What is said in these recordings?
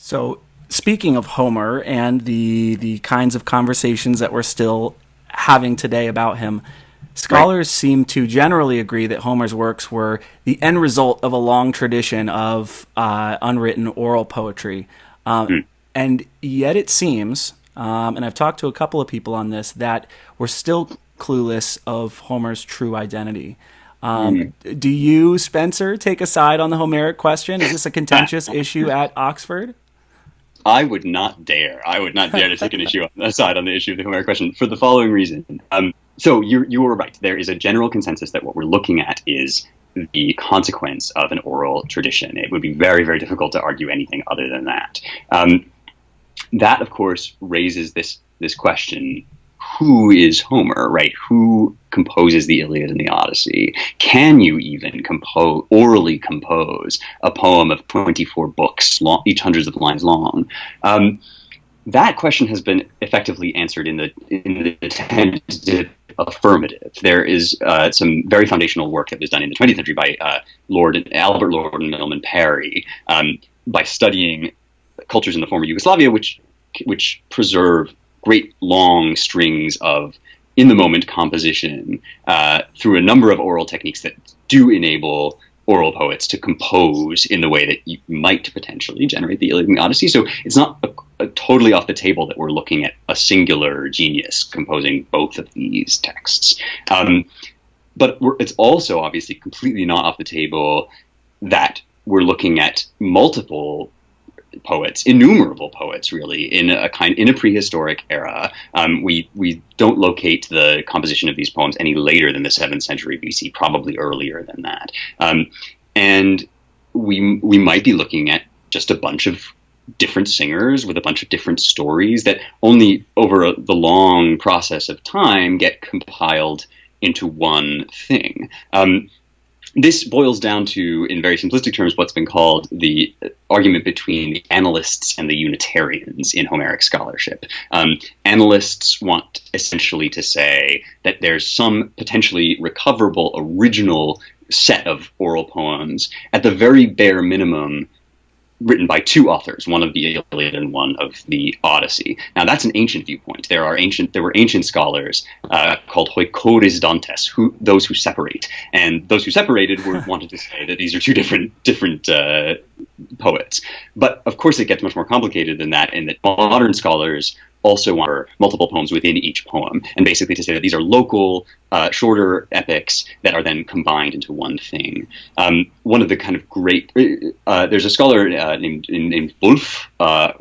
So, speaking of Homer and the kinds of conversations that we're still having today about him, scholars seem to generally agree that Homer's works were the end result of a long tradition of unwritten oral poetry. And yet it seems, and I've talked to a couple of people on this, that we're still clueless of Homer's true identity. Do you, Spencer, take a side on the Homeric question? Is this a contentious issue at Oxford? I would not dare. I would not dare to take an issue aside on the issue of the Homeric question for the following reason. So you were right. There is a general consensus that what we're looking at is the consequence of an oral tradition. It would be very, very difficult to argue anything other than that. That, of course, raises this question: who is Homer, right? Who composes the Iliad and the Odyssey? Can you even orally compose a poem of 24 books, each hundreds of lines long? That question has been effectively answered in the tentative affirmative. There is some very foundational work that was done in the 20th century by Albert Lord and Milman Parry by studying cultures in the former Yugoslavia, which preserve great long strings of in-the-moment composition through a number of oral techniques that do enable oral poets to compose in the way that you might potentially generate the Iliad and the Odyssey. So it's not totally off the table that we're looking at a singular genius composing both of these texts. But it's also obviously completely not off the table that we're looking at multiple poets, innumerable poets, really, in a prehistoric era. We don't locate the composition of these poems any later than the 7th century BC, probably earlier than that. And we might be looking at just a bunch of different singers with a bunch of different stories that only over the long process of time get compiled into one thing. This boils down to, in very simplistic terms, what's been called the argument between the Analysts and the Unitarians in Homeric scholarship. Analysts want essentially to say that there's some potentially recoverable original set of oral poems, at the very bare minimum, written by two authors, one of the Iliad and one of the Odyssey. Now, that's an ancient viewpoint. There were ancient scholars called hoikorisdantes, those who separate, and those who separated wanted to say that these are two different poets. But of course, it gets much more complicated than that, in that modern scholars also want multiple poems within each poem, and basically to say that these are local, shorter epics that are then combined into one thing. One of the kind of great, there's a scholar named Wolf,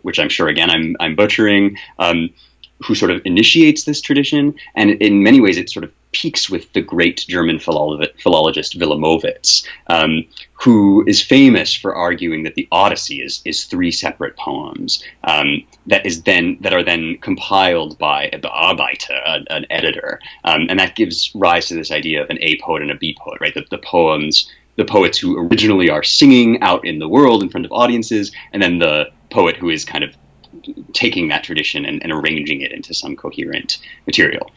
which I'm sure again I'm butchering, who sort of initiates this tradition, and in many ways it sort of peaks with the great German philologist Wilamowitz, who is famous for arguing that the Odyssey is three separate poems that are then compiled by a Bearbeiter, an editor, and that gives rise to this idea of an A poet and a B poet, right? The poets who originally are singing out in the world in front of audiences, and then the poet who is kind of taking that tradition and arranging it into some coherent material.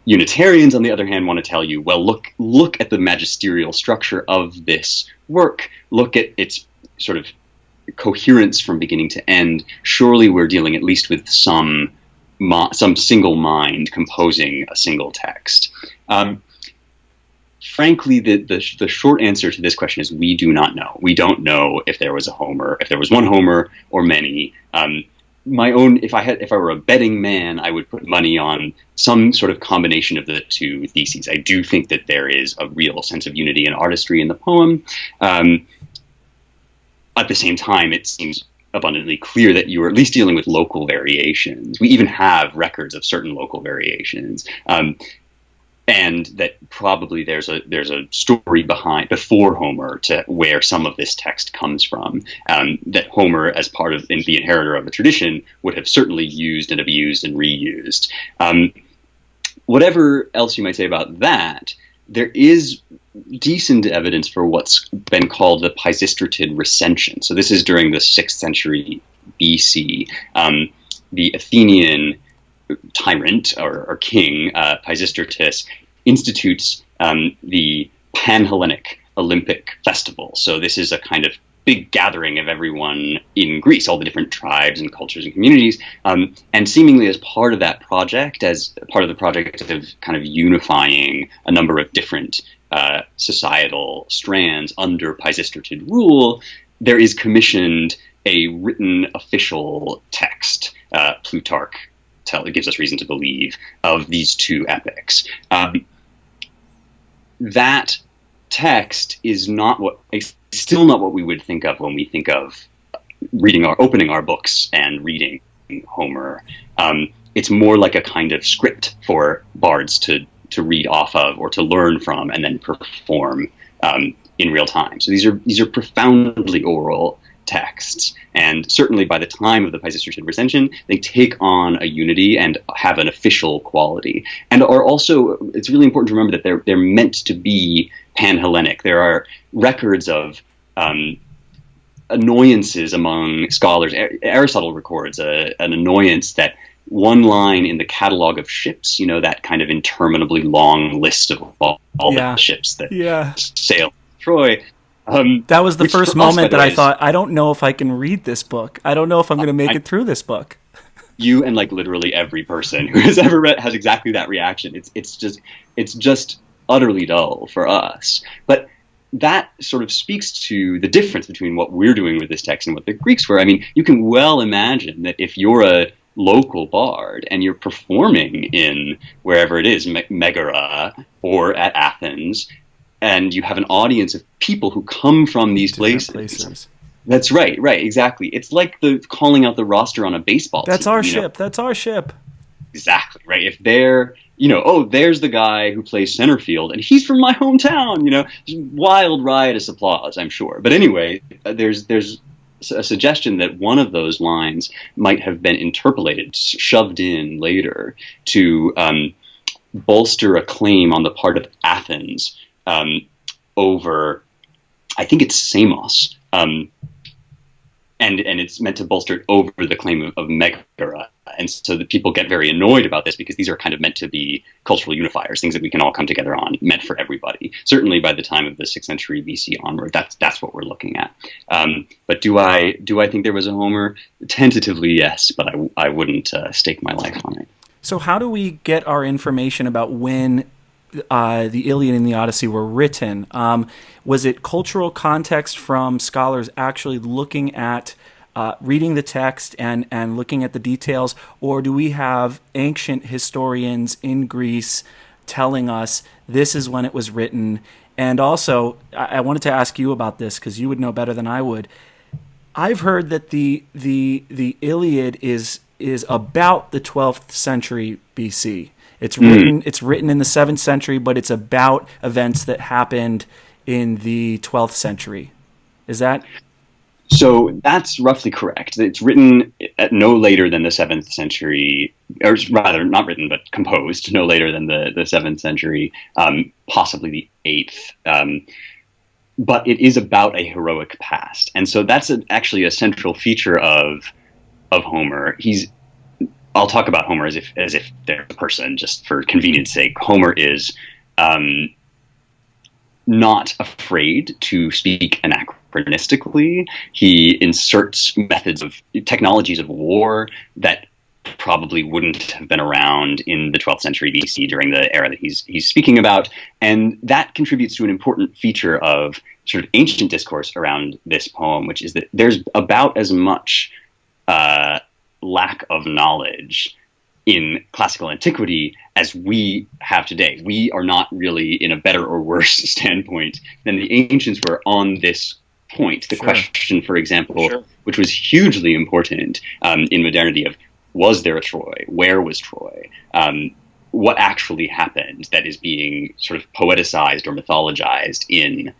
Unitarians, on the other hand, want to tell you, well, look at the magisterial structure of this work. Look at its sort of coherence from beginning to end. Surely we're dealing at least with some single mind composing a single text. Frankly, the short answer to this question is we do not know. We don't know if there was a Homer, if there was one Homer or many. If I were a betting man, I would put money on some sort of combination of the two theses. I do think that there is a real sense of unity and artistry in the poem. At the same time, it seems abundantly clear that you are at least dealing with local variations. We even have records of certain local variations. And that probably there's a story before Homer to where some of this text comes from, that Homer, as part of the inheritor of the tradition, would have certainly used and abused and reused. Whatever else you might say about that, there is decent evidence for what's been called the Pisistratid recension. So this is during the 6th century BC. The Athenian tyrant or king, Pisistratus, institutes the Pan-Hellenic Olympic festival. So this is a kind of big gathering of everyone in Greece, all the different tribes and cultures and communities, and seemingly as part of that project, as part of the project of kind of unifying a number of different societal strands under Pisistrated rule, there is commissioned a written official text, Plutarch gives us reason to believe, of these two epics. That text is still not what we would think of when we think of opening our books and reading Homer. It's more like a kind of script for bards to read off of or to learn from and then perform in real time. So these are profoundly oral texts, and certainly by the time of the Pisistrated recension, they take on a unity and have an official quality, and are also, it's really important to remember that they're meant to be pan-Hellenic. There are records of annoyances among scholars. Aristotle records an annoyance that one line in the catalog of ships, that kind of interminably long list of all the ships that sail Troy. That was the first moment that I thought, I don't know if I can read this book. I don't know if I'm going to make it through this book. You and literally every person who has ever read has exactly that reaction. It's just utterly dull for us. But that sort of speaks to the difference between what we're doing with this text and what the Greeks were. I mean, you can well imagine that if you're a local bard and you're performing in wherever it is, Megara or at Athens, and you have an audience of people who come from these places. That's right, exactly. It's like the calling out the roster on a baseball team. That's our ship. Exactly, right. If they're, there's the guy who plays center field, and he's from my hometown, wild riotous applause, I'm sure. But anyway, there's a suggestion that one of those lines might have been interpolated, shoved in later to bolster a claim on the part of Athens over, I think it's Samos, and it's meant to bolster it over the claim of Megara. And so that people get very annoyed about this because these are kind of meant to be cultural unifiers, things that we can all come together on, meant for everybody. Certainly by the time of the 6th century BC onward, that's what we're looking at. But do I think there was a Homer? Tentatively, yes, but I wouldn't stake my life on it. So how do we get our information about when the Iliad and the Odyssey were written? Was it cultural context from scholars actually looking at reading the text and looking at the details, or do we have ancient historians in Greece telling us this is when it was written? And also, I wanted to ask you about this because you would know better than I would. I've heard that the Iliad is about the 12th century BC. It's written in the 7th century, but it's about events that happened in the 12th century. Is that? So that's roughly correct. It's written at no later than the 7th century, or rather not written, but composed no later than the 7th century, possibly the 8th. But it is about a heroic past. And so that's actually a central feature of Homer. I'll talk about Homer as if they're a person, just for convenience sake. Homer is not afraid to speak anachronistically. He inserts technologies of war that probably wouldn't have been around in the 12th century BC during the era that he's speaking about. And that contributes to an important feature of sort of ancient discourse around this poem, which is that there's about as much lack of knowledge in classical antiquity as we have today. We are not really in a better or worse standpoint than the ancients were on this point. The question, for example, which was hugely important in modernity, of was there a Troy? Where was Troy? What actually happened that is being sort of poeticized or mythologized in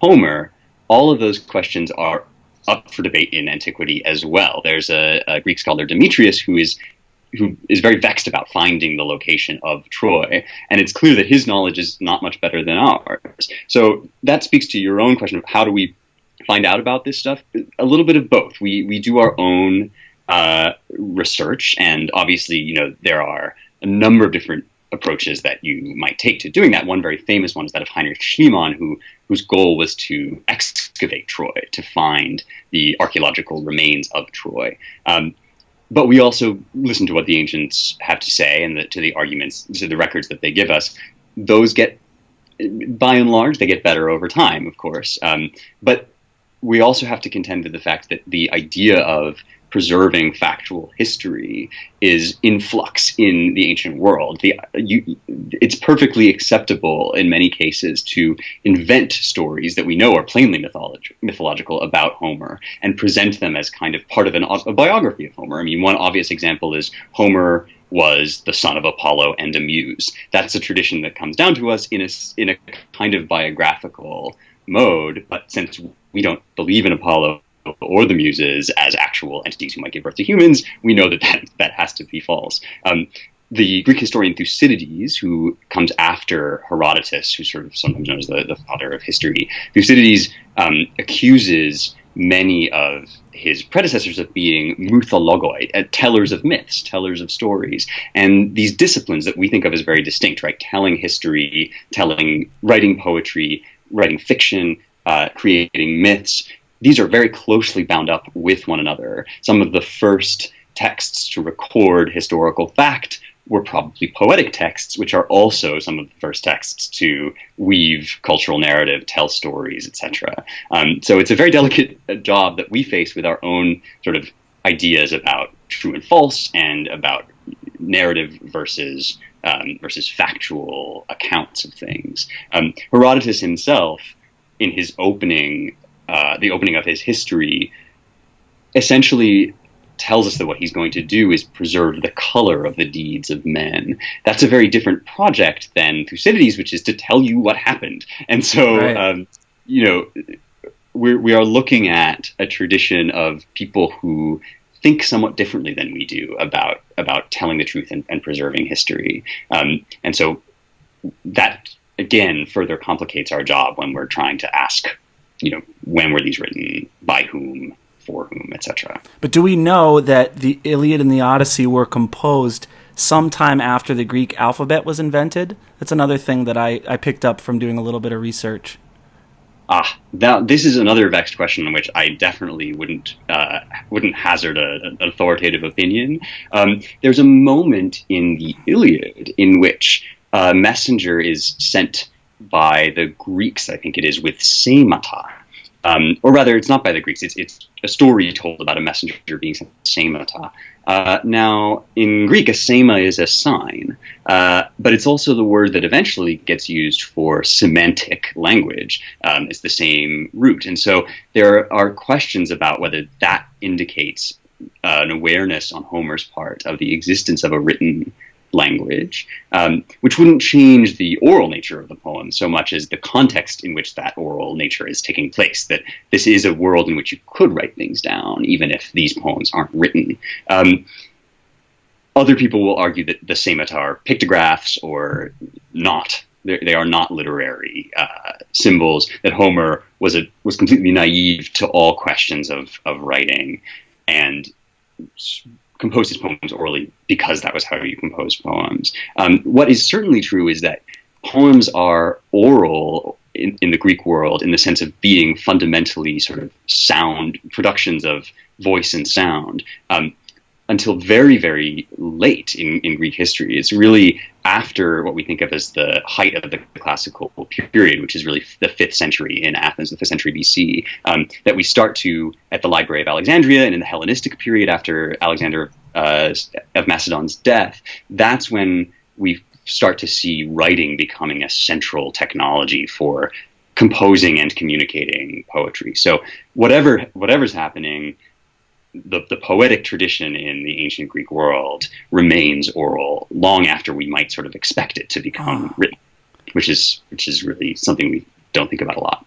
Homer? All of those questions are up for debate in antiquity as well. There's a Greek scholar, Demetrius, who is very vexed about finding the location of Troy, and it's clear that his knowledge is not much better than ours. So that speaks to your own question of how do we find out about this stuff? A little bit of both. We do our own research, and obviously, there are a number of different approaches that you might take to doing that. One very famous one is that of Heinrich Schliemann, who whose goal was to excavate Troy, to find the archaeological remains of Troy. But we also listen to what the ancients have to say and to the arguments, to the records that they give us. Those get, by and large, they get better over time, of course. But we also have to contend with the fact that the idea of preserving factual history is in flux in the ancient world. It's perfectly acceptable in many cases to invent stories that we know are plainly mythological about Homer and present them as kind of part of a biography of Homer. I mean, one obvious example is Homer was the son of Apollo and a muse. That's a tradition that comes down to us in a kind of biographical mode, but since we don't believe in Apollo or the muses as actual entities who might give birth to humans, we know that has to be false. The Greek historian Thucydides, who comes after Herodotus, who's sort of sometimes known as the father of history, Thucydides accuses many of his predecessors of being mythologoi, tellers of myths, tellers of stories. And these disciplines that we think of as very distinct, right? Telling history, writing poetry, writing fiction, creating myths, these are very closely bound up with one another. Some of the first texts to record historical fact were probably poetic texts, which are also some of the first texts to weave cultural narrative, tell stories, etc. So it's a very delicate job that we face with our own sort of ideas about true and false and about narrative versus factual accounts of things. Herodotus himself, in his opening, the opening of his history, essentially tells us that what he's going to do is preserve the color of the deeds of men. That's a very different project than Thucydides, which is to tell you what happened. And so, right. We are looking at a tradition of people who think somewhat differently than we do about telling the truth and preserving history. And so that, again, further complicates our job when we're trying to ask, when were these written, by whom, for whom, etc. But do we know that the Iliad and the Odyssey were composed sometime after the Greek alphabet was invented? That's another thing that I picked up from doing a little bit of research. This is another vexed question on which I definitely wouldn't hazard an authoritative opinion. There's a moment in the Iliad in which a messenger is sent by the Greeks, I think it is, with semata. Or rather, it's not by the Greeks. It's a story told about a messenger being sent with semata. Now, in Greek, a sema is a sign, but it's also the word that eventually gets used for semantic language. It's the same root. And so there are questions about whether that indicates an awareness on Homer's part of the existence of a written language, which wouldn't change the oral nature of the poem so much as the context in which that oral nature is taking place, that this is a world in which you could write things down, even if these poems aren't written. Other people will argue that the semata are pictographs or not. They are not literary symbols, that Homer was completely naive to all questions of writing and composed his poems orally because that was how you compose poems. What is certainly true is that poems are oral in the Greek world in the sense of being fundamentally sort of sound productions of voice and sound until very, very late in Greek history. It's really after what we think of as the height of the classical period, which is really the 5th century in Athens, the 5th century BC, that we start to, at the Library of Alexandria and in the Hellenistic period after Alexander of Macedon's death, that's when we start to see writing becoming a central technology for composing and communicating poetry. So whatever's happening, the poetic tradition in the ancient Greek world remains oral long after we might sort of expect it to become written, which is really something we don't think about a lot.